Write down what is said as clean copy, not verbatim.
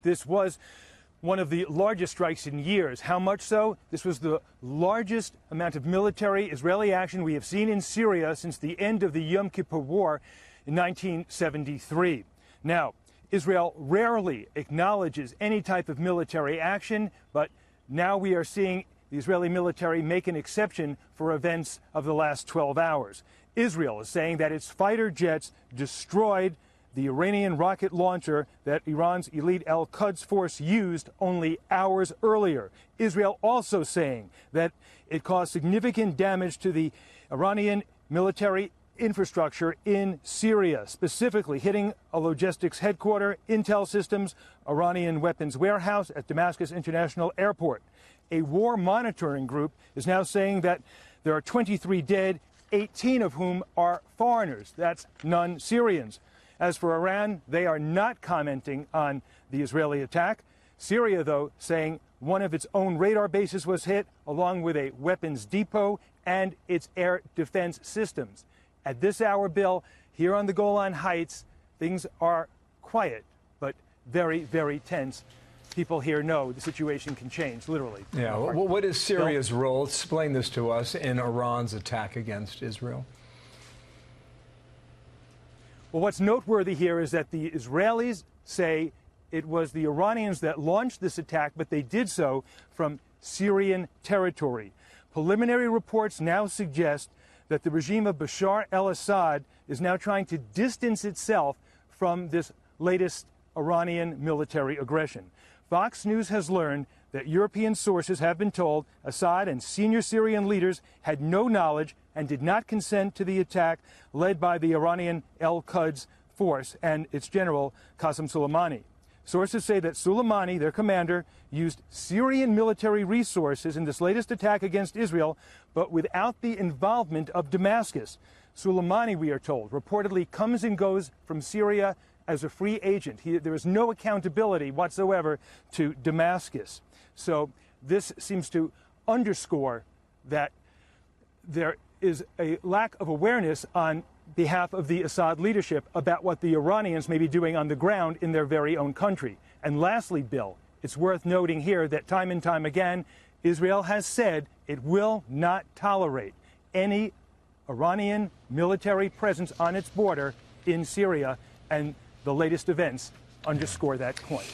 This was one of the largest strikes in years. How much so? This was the largest amount of military Israeli action we have seen in Syria since the end of the Yom Kippur War in 1973. Now, Israel rarely acknowledges any type of military action, but now we are seeing the Israeli military make an exception for events of the last 12 hours. Israel is saying that its fighter jets destroyed the Iranian rocket launcher that Iran's elite al-Quds force used only hours earlier. Israel also saying that it caused significant damage to the Iranian military infrastructure in Syria, specifically hitting a logistics headquarters, intel systems, Iranian weapons warehouse at Damascus International Airport. A war monitoring group is now saying that there are 23 dead, 18 of whom are foreigners. That's non-Syrians. As for Iran, they are not commenting on the Israeli attack. Syria, though, saying one of its own radar bases was hit, along with a weapons depot and its air defense systems. At this hour, Bill, here on the Golan Heights, things are quiet, but very, very tense. People here know the situation can change, literally. Yeah. What is Syria's role? Explain this to us in Iran's attack against Israel. Well, what's noteworthy here is that the Israelis say it was the Iranians that launched this attack, but they did so from Syrian territory. Preliminary reports now suggest that the regime of Bashar al-Assad is now trying to distance itself from this latest Iranian military aggression. Fox News has learned that European sources have been told Assad and senior Syrian leaders had no knowledge and did not consent to the attack led by the Iranian al-Quds force and its general Qasem Soleimani. Sources say that Soleimani, their commander, used Syrian military resources in this latest attack against Israel, but without the involvement of Damascus. Soleimani, we are told, reportedly comes and goes from Syria as a free agent. There is no accountability whatsoever to Damascus. So this seems to underscore that there is a lack of awareness on behalf of the Assad leadership about what the Iranians may be doing on the ground in their very own country. And lastly, Bill, it's worth noting here that time and time again, Israel has said it will not tolerate any Iranian military presence on its border in Syria, and the latest events underscore that point.